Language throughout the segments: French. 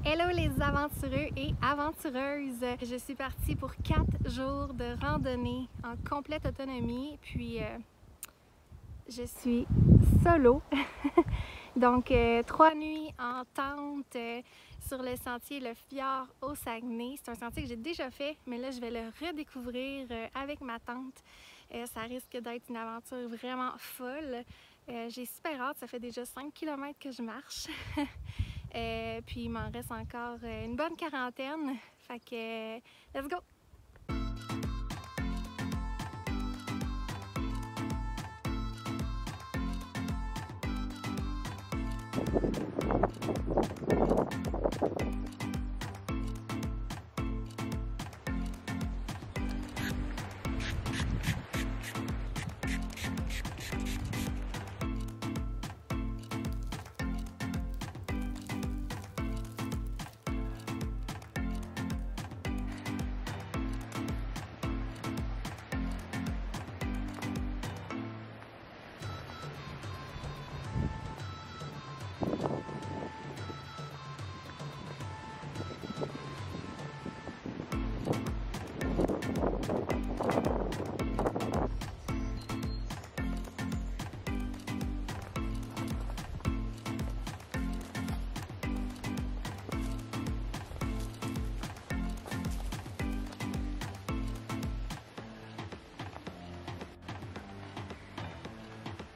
Hello les aventureux et aventureuses! Je suis partie pour 4 jours de randonnée en complète autonomie, puis je suis solo. Donc 3 nuits en tente sur le sentier Le Fjord au Saguenay. C'est un sentier que j'ai déjà fait, mais là je vais le redécouvrir avec ma tante. Ça risque d'être une aventure vraiment folle. J'ai super hâte, ça fait déjà 5 km que je marche. Puis il m'en reste encore une bonne quarantaine. Fait que let's go!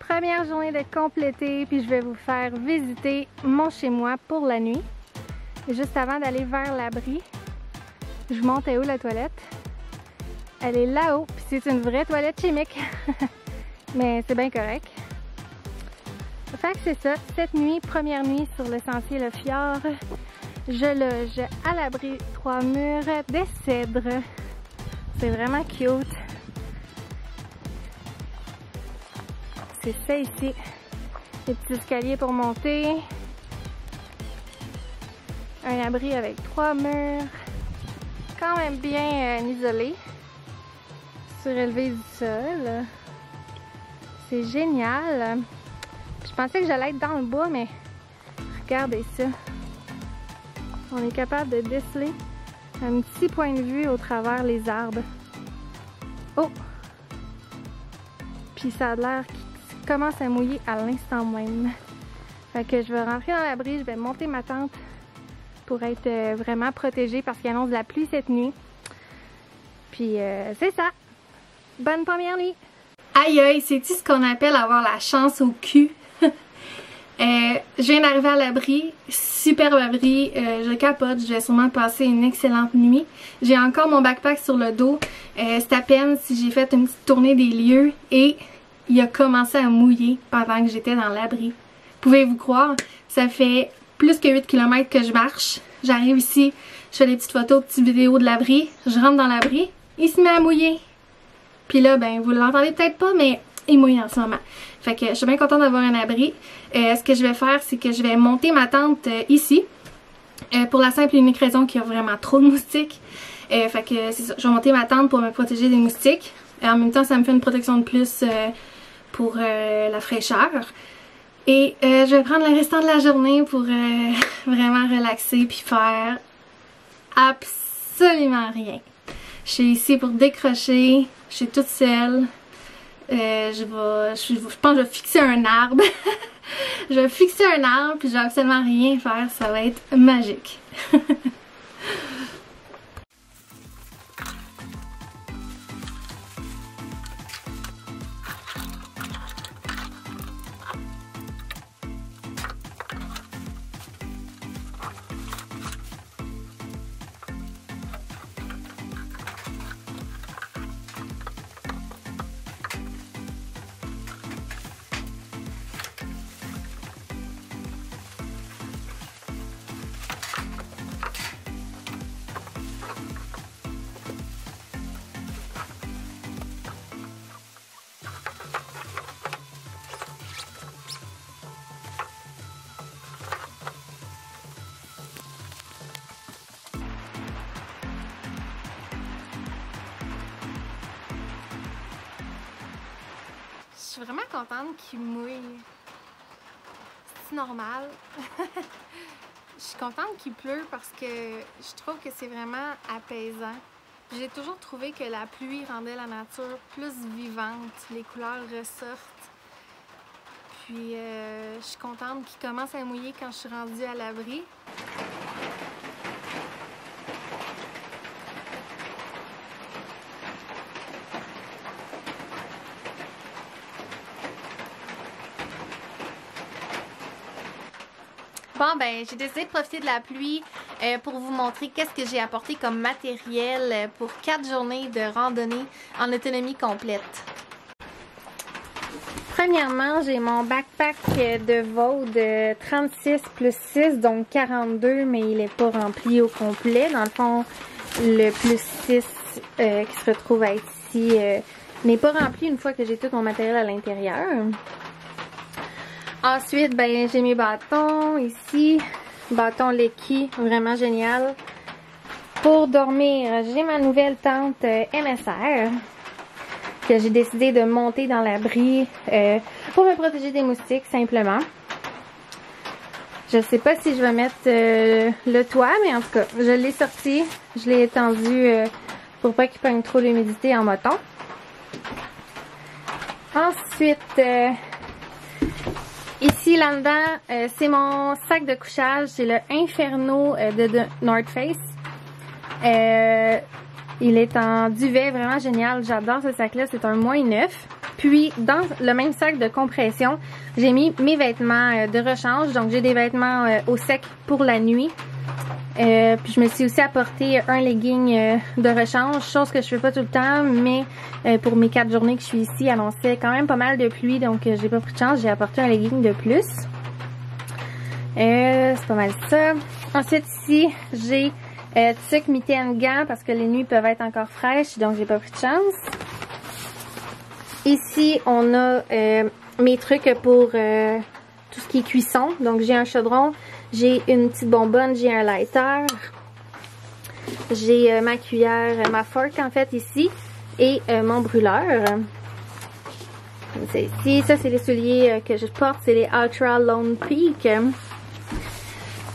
Première journée de complétée, puis je vais vous faire visiter mon chez-moi pour la nuit. Et juste avant d'aller vers l'abri, je monte à où la toilette? Elle est là-haut, puis c'est une vraie toilette chimique. Mais c'est bien correct. Fait que c'est ça, cette nuit, première nuit sur le sentier Le Fjord, je loge à l'abri 3 murs de cèdre. C'est vraiment cute. C'est ça ici, les petits escaliers pour monter, un abri avec 3 murs, quand même bien isolé, surélevé du sol. C'est génial. Je pensais que j'allais être dans le bois, mais regardez ça. On est capable de déceler un petit point de vue au travers les arbres. Oh! Puis ça a l'air qu'il commence à mouiller à l'instant même. Fait que je vais rentrer dans l'abri, je vais monter ma tente pour être vraiment protégée parce qu'il annonce de la pluie cette nuit. Puis c'est ça! Bonne première nuit! Aïe aïe, c'est-tu ce qu'on appelle avoir la chance au cul? Je viens d'arriver à l'abri, superbe abri, je capote, je vais sûrement passer une excellente nuit. J'ai encore mon backpack sur le dos, c'est à peine si j'ai fait une petite tournée des lieux et il a commencé à mouiller pendant que j'étais dans l'abri. Pouvez-vous croire? Ça fait plus que 8 km que je marche. J'arrive ici, je fais des petites photos, petites vidéos de l'abri, je rentre dans l'abri, il se met à mouiller. Puis là, ben vous l'entendez peut-être pas, mais il mouille en ce moment. Fait que je suis bien contente d'avoir un abri. Ce que je vais faire, c'est que je vais monter ma tente ici. Pour la simple et unique raison qu'il y a vraiment trop de moustiques. Fait que c'est ça, je vais monter ma tente pour me protéger des moustiques. En même temps, ça me fait une protection de plus pour la fraîcheur. Et je vais prendre le restant de la journée pour vraiment relaxer puis faire absolument rien. Je suis ici pour décrocher, je suis toute seule. Je pense que je vais fixer un arbre. Je vais fixer un arbre puis je vais absolument rien faire, ça va être magique. Je suis vraiment contente qu'il mouille. C'est normal. Je Je suis contente qu'il pleut parce que je trouve que c'est vraiment apaisant. J'ai toujours trouvé que la pluie rendait la nature plus vivante, les couleurs ressortent. Puis je suis contente qu'il commence à mouiller quand je suis rendue à l'abri. Bon, ben, j'ai décidé de profiter de la pluie pour vous montrer qu'est-ce que j'ai apporté comme matériel pour 4 journées de randonnée en autonomie complète. Premièrement, j'ai mon backpack de Vaude 36 plus 6, donc 42, mais il n'est pas rempli au complet. Dans le fond, le plus 6 qui se retrouve à ici n'est pas rempli une fois que j'ai tout mon matériel à l'intérieur. Ensuite, ben, j'ai mes bâtons ici, bâton Lecky, vraiment génial. Pour dormir, j'ai ma nouvelle tente MSR que j'ai décidé de monter dans l'abri pour me protéger des moustiques simplement. Je sais pas si je vais mettre le toit, mais en tout cas, je l'ai sorti, je l'ai étendu pour pas qu'il pogne trop d'humidité en moton. Ensuite, ici, là-dedans, c'est mon sac de couchage. C'est le Inferno de North Face. Il est en duvet, vraiment génial. J'adore ce sac-là. C'est un -9. Puis, dans le même sac de compression, j'ai mis mes vêtements de rechange. Donc, j'ai des vêtements au sec pour la nuit. Puis je me suis aussi apporté un legging de rechange, chose que je fais pas tout le temps, mais pour mes 4 journées que je suis ici, il annonçait quand même pas mal de pluie, donc j'ai pas pris de chance, j'ai apporté un legging de plus. C'est pas mal ça. Ensuite ici, j'ai tuque, mitaine, gants, parce que les nuits peuvent être encore fraîches, donc j'ai pas pris de chance. Ici, on a mes trucs pour tout ce qui est cuisson, donc j'ai un chaudron, j'ai une petite bonbonne, j'ai un lighter, j'ai ma cuillère, ma fork en fait ici, et mon brûleur. C'est ici, ça c'est les souliers que je porte, c'est les Ultra Lone Peak.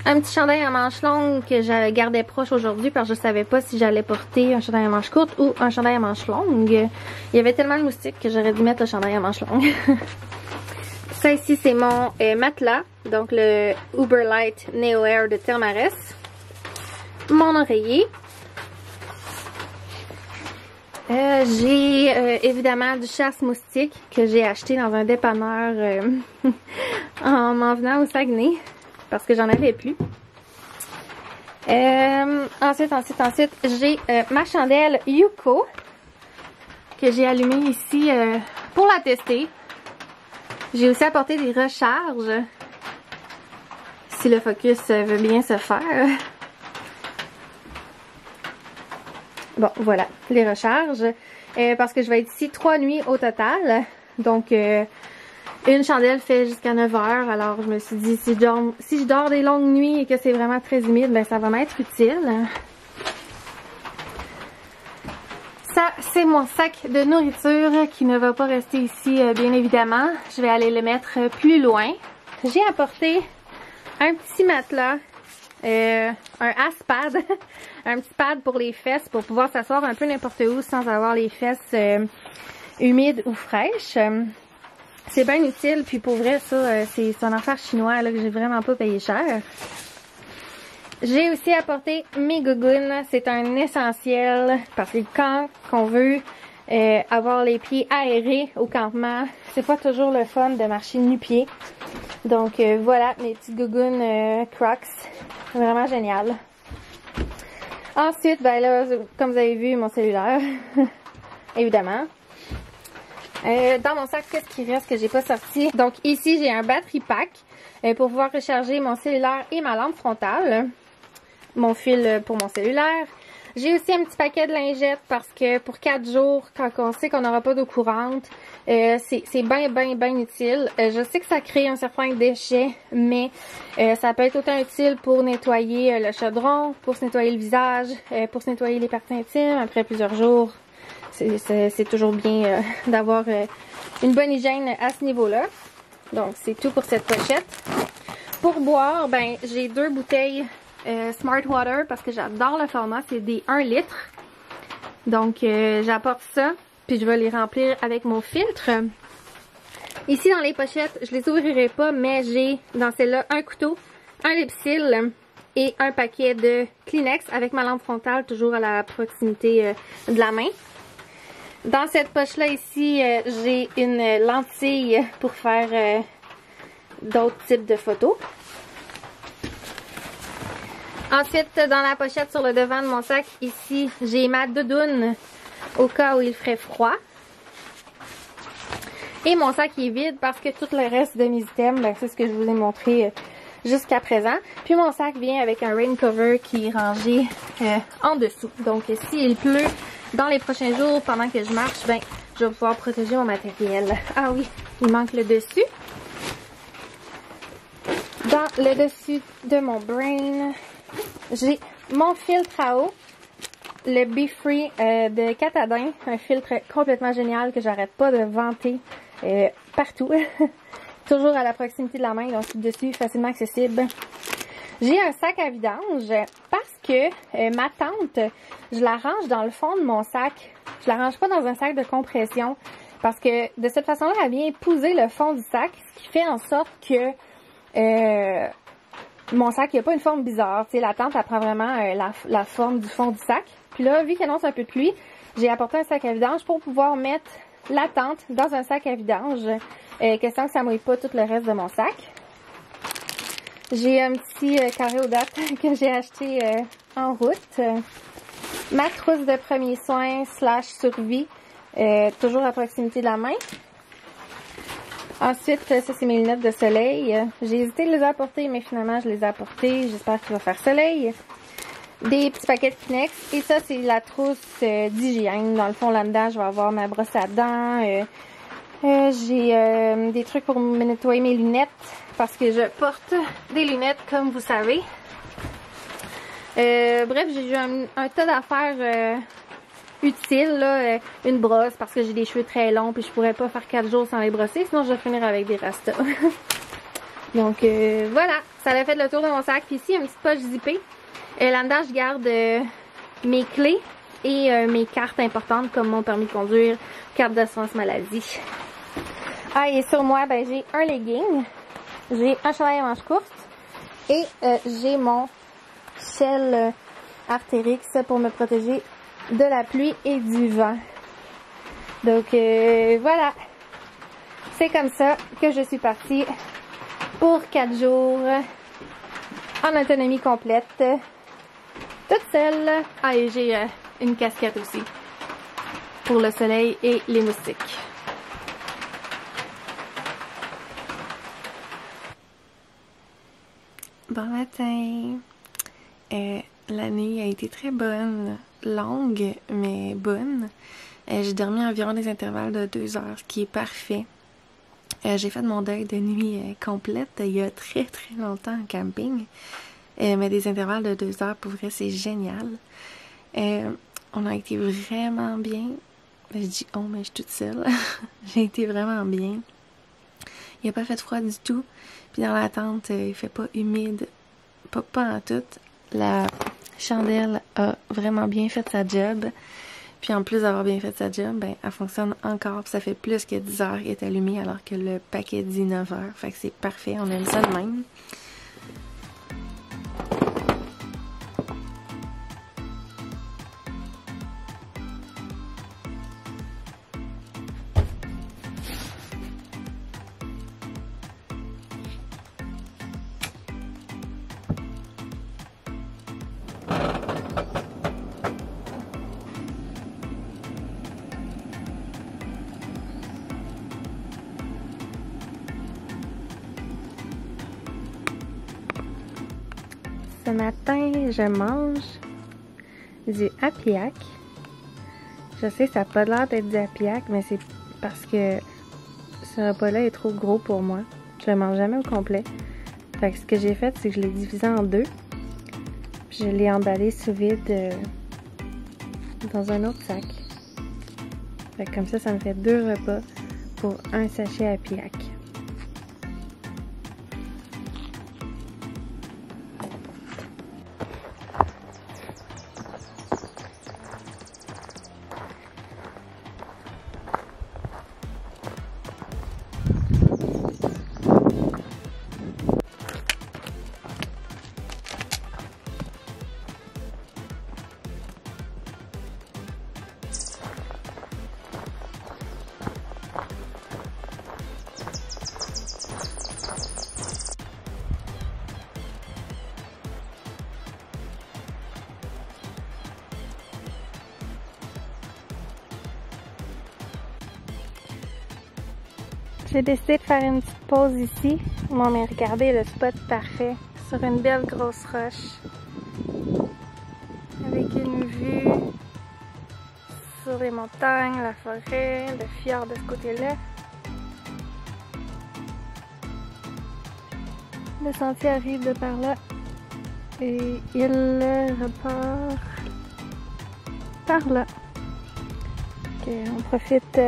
Un petit chandail à manches longues que je gardais proche aujourd'hui parce que je savais pas si j'allais porter un chandail à manches courtes ou un chandail à manches longues. Il y avait tellement de moustiques que j'aurais dû mettre le chandail à manches longues. Ça ici, c'est mon matelas, donc le Uberlight Neo Air de Thermarest. Mon oreiller. J'ai évidemment du chasse-moustique que j'ai acheté dans un dépanneur en m'en venant au Saguenay parce que j'en avais plus. Ensuite, j'ai ma chandelle Yuko que j'ai allumée ici pour la tester. J'ai aussi apporté des recharges, si le focus veut bien se faire. Bon, voilà, les recharges. Parce que je vais être ici 3 nuits au total. Donc, une chandelle fait jusqu'à 9 heures. Alors, je me suis dit, si je dors des longues nuits et que c'est vraiment très humide, ben ça va m'être utile. Ça, c'est mon sac de nourriture qui ne va pas rester ici, bien évidemment. Je vais aller le mettre plus loin. J'ai apporté un petit matelas, un ass pad, un petit pad pour les fesses pour pouvoir s'asseoir un peu n'importe où sans avoir les fesses humides ou fraîches. C'est bien utile, puis pour vrai, ça, c'est un affaire chinois là, que j'ai vraiment pas payé cher. J'ai aussi apporté mes gougounes, c'est un essentiel parce que quand on veut avoir les pieds aérés au campement, c'est pas toujours le fun de marcher nu-pieds. Donc voilà mes petites gougounes Crocs, vraiment génial. Ensuite, ben là, comme vous avez vu, mon cellulaire, évidemment. Dans mon sac, qu'est-ce qui reste que j'ai pas sorti? Donc ici, j'ai un battery pack pour pouvoir recharger mon cellulaire et ma lampe frontale. Mon fil pour mon cellulaire. J'ai aussi un petit paquet de lingettes parce que pour 4 jours, quand on sait qu'on n'aura pas d'eau courante, c'est bien utile. Je sais que ça crée un certain déchet, mais ça peut être autant utile pour nettoyer le chaudron, pour se nettoyer le visage, pour se nettoyer les parties intimes après plusieurs jours. C'est toujours bien d'avoir une bonne hygiène à ce niveau-là. Donc, c'est tout pour cette pochette. Pour boire, ben j'ai 2 bouteilles Smart Water parce que j'adore le format, c'est des 1 litre. Donc j'apporte ça, puis je vais les remplir avec mon filtre. Ici dans les pochettes, je les ouvrirai pas, mais j'ai dans celle-là un couteau, un lip-seal et un paquet de Kleenex avec ma lampe frontale toujours à la proximité de la main. Dans cette poche-là ici, j'ai une lentille pour faire d'autres types de photos. Ensuite, dans la pochette sur le devant de mon sac, ici, j'ai ma doudoune au cas où il ferait froid. Et mon sac est vide parce que tout le reste de mes items, ben, c'est ce que je vous ai montré jusqu'à présent. Puis mon sac vient avec un rain cover qui est rangé en dessous. Donc s'il pleut dans les prochains jours pendant que je marche, ben, je vais pouvoir protéger mon matériel. Ah oui, il manque le dessus. Dans le dessus de mon brain, j'ai mon filtre à eau, le Be Free de Catadin, un filtre complètement génial que j'arrête pas de vanter partout. Toujours à la proximité de la main, donc dessus, facilement accessible. J'ai un sac à vidange parce que ma tente, je la range dans le fond de mon sac. Je la range pas dans un sac de compression parce que de cette façon-là, elle vient épouser le fond du sac, ce qui fait en sorte que mon sac, il n'y a pas une forme bizarre. Tu sais, la tente, elle prend vraiment la forme du fond du sac. Puis là, vu qu'il annonce un peu de pluie, j'ai apporté un sac à vidange pour pouvoir mettre la tente dans un sac à vidange. Question que ça mouille pas tout le reste de mon sac. J'ai un petit carré aux dates que j'ai acheté en route. Ma trousse de premiers soins / survie, toujours à proximité de la main. Ensuite, ça c'est mes lunettes de soleil. J'ai hésité de les apporter, mais finalement je les ai apportées. J'espère qu'il va faire soleil. Des petits paquets de Kleenex. Et ça, c'est la trousse d'hygiène. Dans le fond, là-dedans, je vais avoir ma brosse à dents. J'ai des trucs pour me nettoyer mes lunettes. Parce que je porte des lunettes, comme vous savez. Bref, j'ai eu un tas d'affaires utiles. Là, une brosse, parce que j'ai des cheveux très longs. Puis je pourrais pas faire 4 jours sans les brosser. Sinon, je vais finir avec des rastas. Donc, voilà. Ça a fait le tour de mon sac. Puis ici, il y a une petite poche zippée. Là-dedans, je garde mes clés et mes cartes importantes comme mon permis de conduire, carte d'assurance maladie. Ah, et sur moi, ben, j'ai un legging, j'ai un chandail à manches courtes et j'ai mon shell Arc'teryx pour me protéger de la pluie et du vent. Donc, voilà. C'est comme ça que je suis partie pour 4 jours en autonomie complète. Toute seule. Ah, et j'ai une casquette aussi pour le soleil et les moustiques. Bon matin. L'année a été très bonne, longue mais bonne. J'ai dormi environ des intervalles de 2 heures, ce qui est parfait. J'ai fait mon deuil de nuit complète il y a très longtemps en camping. Mais des intervalles de 2 heures, pour vrai, c'est génial. On a été vraiment bien. Je dis « oh », mais je suis toute seule. J'ai été vraiment bien. Il n'a pas fait froid du tout. Puis dans la tente, il fait pas humide. Pas en tout. La chandelle a vraiment bien fait sa job. Puis en plus d'avoir bien fait sa job, ben, elle fonctionne encore. Puis ça fait plus que 10 heures qu'elle est allumée alors que le paquet dit 9 heures. Fait que c'est parfait. On aime ça de même. Ce matin, je mange du Apiac. Je sais, ça n'a pas l'air d'être du Apiac, mais c'est parce que ce repas-là est trop gros pour moi. Je le mange jamais au complet. Fait que ce que j'ai fait, c'est que je l'ai divisé en 2. Puis je l'ai emballé sous vide dans un autre sac. Fait que comme ça me fait 2 repas pour un sachet Apiac. J'ai décidé de faire une petite pause ici. Bon, mais regardez le spot parfait sur une belle grosse roche avec une vue sur les montagnes, la forêt, le fjord de ce côté-là. Le sentier arrive de par là et il repart par là. Okay, on profite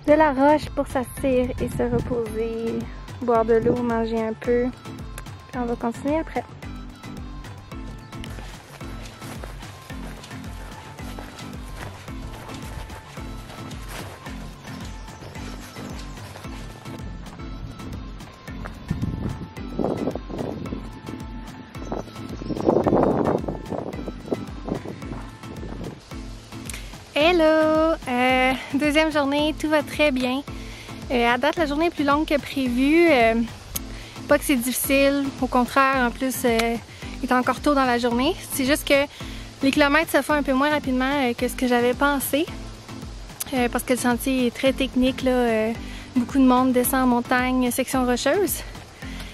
de la roche pour s'asseoir et se reposer, boire de l'eau, manger un peu, puis on va continuer après. Hello! Deuxième journée, tout va très bien. À date, la journée est plus longue que prévu. Pas que c'est difficile, au contraire, en plus, il est encore tôt dans la journée. C'est juste que les kilomètres se font un peu moins rapidement que ce que j'avais pensé. Parce que le sentier est très technique, là. Beaucoup de monde descend en montagne, section rocheuse.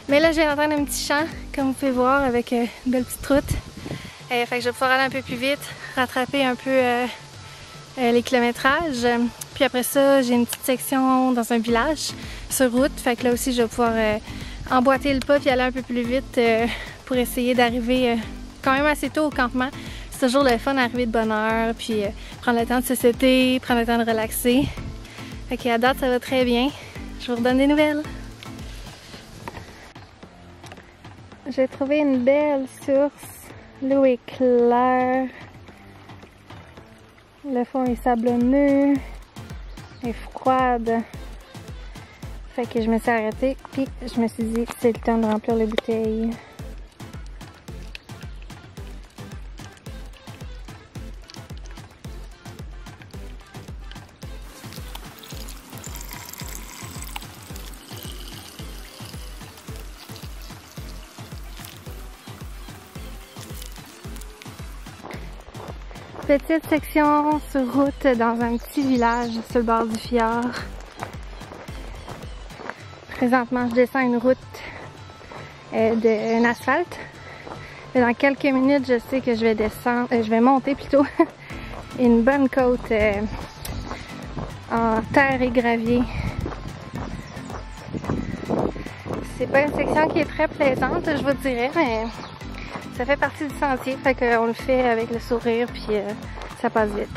Mais là, je viens d'entendre un petit chant, comme vous pouvez voir, avec une belle petite route. Fait que je vais pouvoir aller un peu plus vite, rattraper un peu les kilométrages. Puis après ça, j'ai une petite section dans un village sur route. Fait que là aussi, je vais pouvoir emboîter le pas puis aller un peu plus vite pour essayer d'arriver quand même assez tôt au campement. C'est toujours le fun d'arriver de bonne heure, puis prendre le temps de se setter, prendre le temps de relaxer. Fait qu'à date, ça va très bien. Je vous redonne des nouvelles. J'ai trouvé une belle source. L'eau est claire. Le fond est sablonneux et froide. Fait que je me suis arrêtée puis je me suis dit c'est le temps de remplir les bouteilles. Petite section sur route dans un petit village sur le bord du fjord. Présentement, je descends une route d'un asphalte. Et dans quelques minutes, je sais que je vais descendre, je vais monter plutôt une bonne côte en terre et gravier. C'est pas une section qui est très plaisante, je vous dirais, mais ça fait partie du sentier, fait qu'on le fait avec le sourire, puis ça passe vite.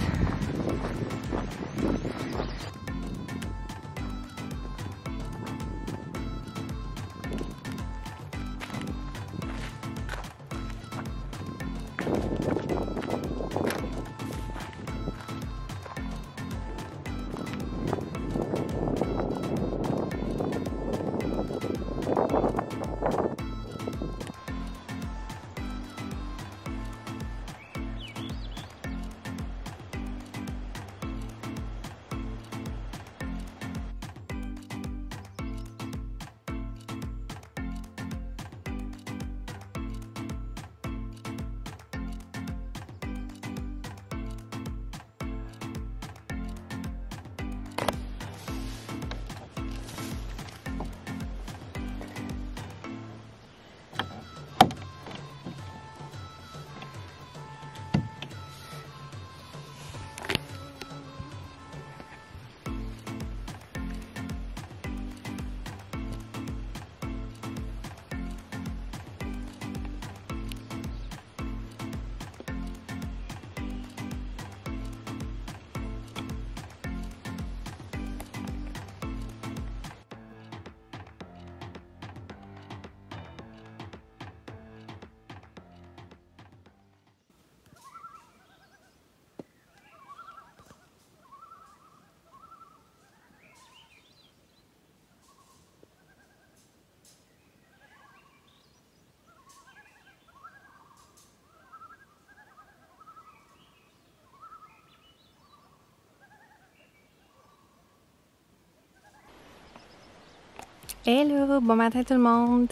Hello, bon matin tout le monde.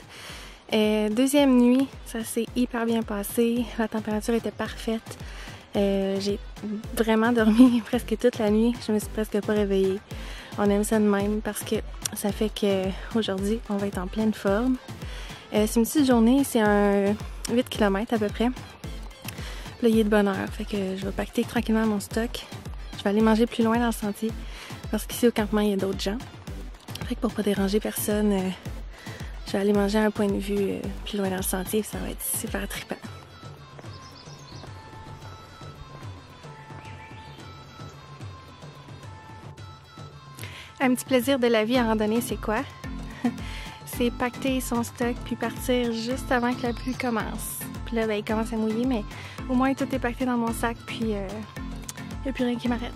Deuxième nuit, ça s'est hyper bien passé. La température était parfaite. J'ai vraiment dormi presque toute la nuit. Je me suis presque pas réveillée. On aime ça de même parce que ça fait qu'aujourd'hui, on va être en pleine forme. C'est une petite journée, c'est un 8 km à peu près. Là, il est de bonne heure, fait que je vais pacter tranquillement mon stock. Je vais aller manger plus loin dans le sentier parce qu'ici au campement, il y a d'autres gens. Fait que pour pas déranger personne, je vais aller manger à un point de vue plus loin dans le sentier, ça va être super trippant. Un petit plaisir de la vie en randonnée, c'est quoi? C'est pacter son stock puis partir juste avant que la pluie commence. Puis là, ben, il commence à mouiller, mais au moins tout est pacté dans mon sac, puis il n'y a plus rien qui m'arrête.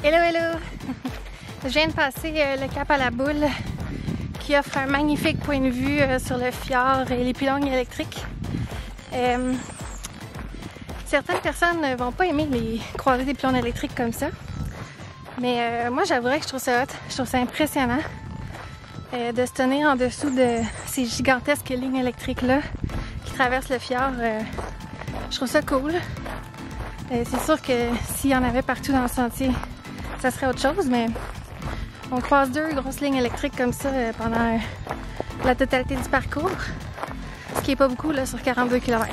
Hello, hello! Je viens de passer le cap à la boule qui offre un magnifique point de vue sur le fjord et les pylônes électriques. Certaines personnes ne vont pas aimer les croiser des pylônes électriques comme ça, mais moi j'avouerais que je trouve ça hot, je trouve ça impressionnant de se tenir en dessous de ces gigantesques lignes électriques-là qui traversent le fjord. Je trouve ça cool. C'est sûr que s'il y en avait partout dans le sentier, ça serait autre chose, mais on croise deux grosses lignes électriques comme ça pendant la totalité du parcours, ce qui est pas beaucoup là sur 42 km.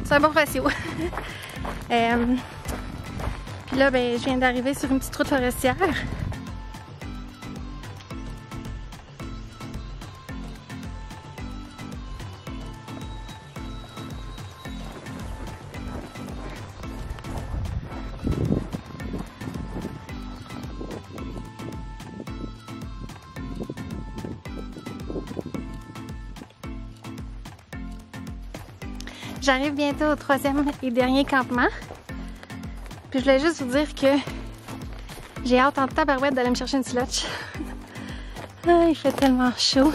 C'est un bon ratio. Puis là, ben, je viens d'arriver sur une petite route forestière. J'arrive bientôt au troisième et dernier campement. Puis je voulais juste vous dire que j'ai hâte en tabarouette d'aller me chercher une slotch. Ah, il fait tellement chaud.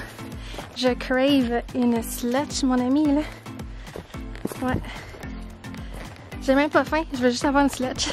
Je crave une slotch, mon ami, là. Ouais. J'ai même pas faim, je veux juste avoir une slotch.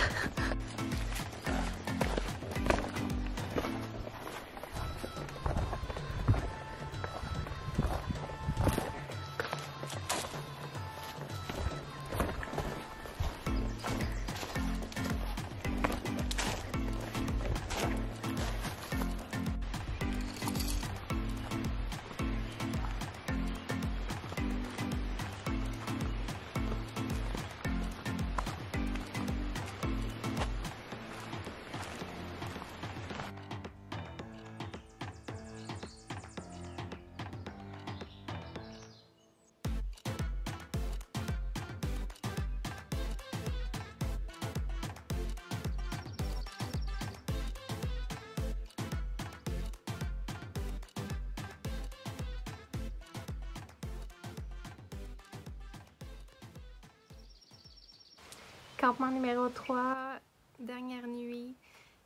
Campement numéro 3, dernière nuit.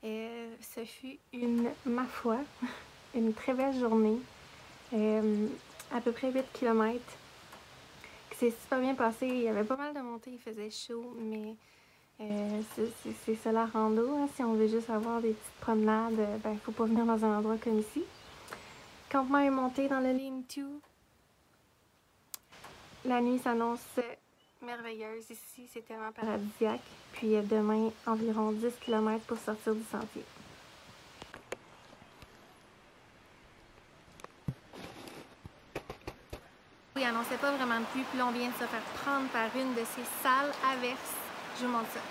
Ce fut ma foi, une très belle journée. À peu près 8 km. C'est super bien passé. Il y avait pas mal de montées, il faisait chaud, mais c'est ça la rando. Hein. Si on veut juste avoir des petites promenades, ben faut pas venir dans un endroit comme ici. Campement est monté dans le lean-to. La nuit s'annonce merveilleuse ici, c'est tellement paradisiaque. Puis demain, environ 10 km pour sortir du sentier. Il annonçait pas vraiment de pluie, puis là on vient de se faire prendre par une de ces sales averses. Je vous montre ça.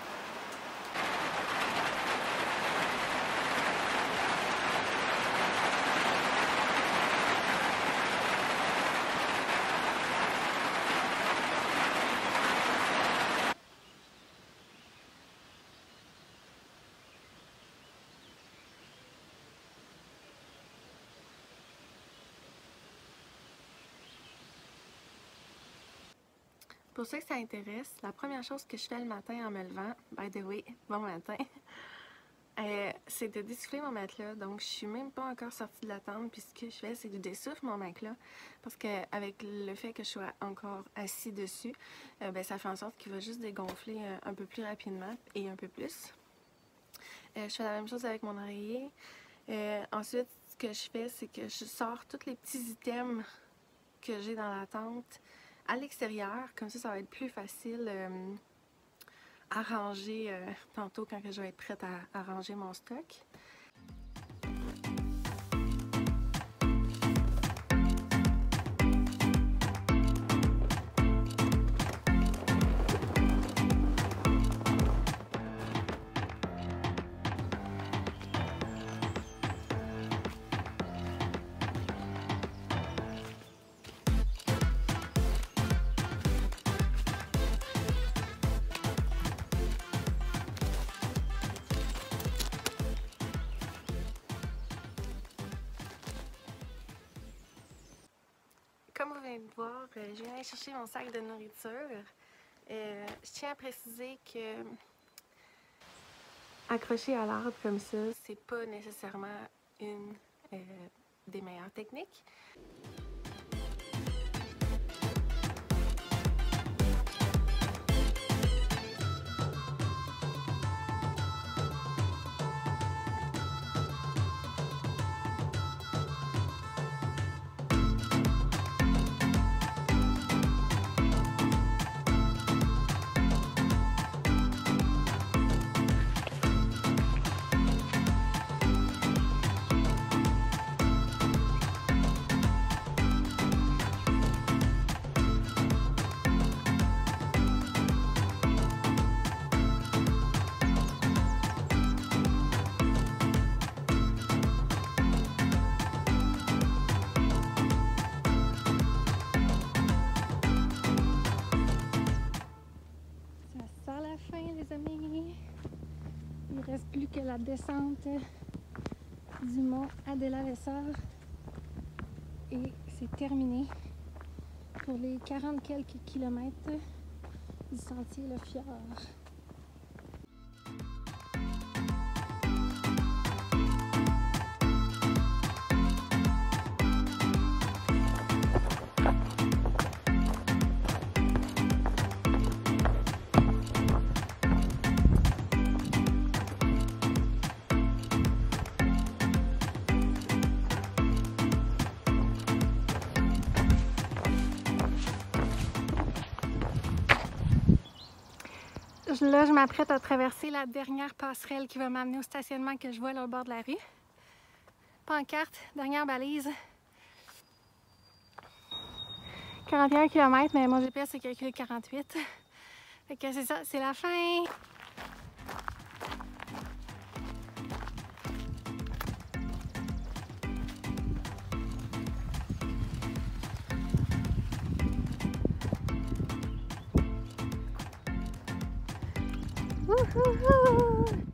Pour ceux que ça intéresse, la première chose que je fais le matin en me levant, by the way, bon matin, c'est de dessouffler mon matelas. Donc je suis même pas encore sortie de la tente, puis ce que je fais, c'est de dessouffler mon matelas, parce qu'avec le fait que je sois encore assis dessus, ben, ça fait en sorte qu'il va juste dégonfler un peu plus rapidement et un peu plus. Je fais la même chose avec mon oreiller. Ensuite, ce que je fais, c'est que je sors tous les petits items que j'ai dans la tente à l'extérieur, comme ça va être plus facile à ranger tantôt quand je vais être prête à ranger mon stock. Comme vous venez de voir, je viens aller chercher mon sac de nourriture. Je tiens à préciser que accrocher à l'arbre comme ça, c'est pas nécessairement une des meilleures techniques. Il reste plus que la descente du mont Adela-Vessar et c'est terminé pour les 40 quelques kilomètres du sentier Le Fjord. Là, je m'apprête à traverser la dernière passerelle qui va m'amener au stationnement que je vois là au bord de la rue. Pancarte, dernière balise. 41 km, mais mon GPS a calculé 48. Fait que c'est ça, c'est la fin! Wouhouhou!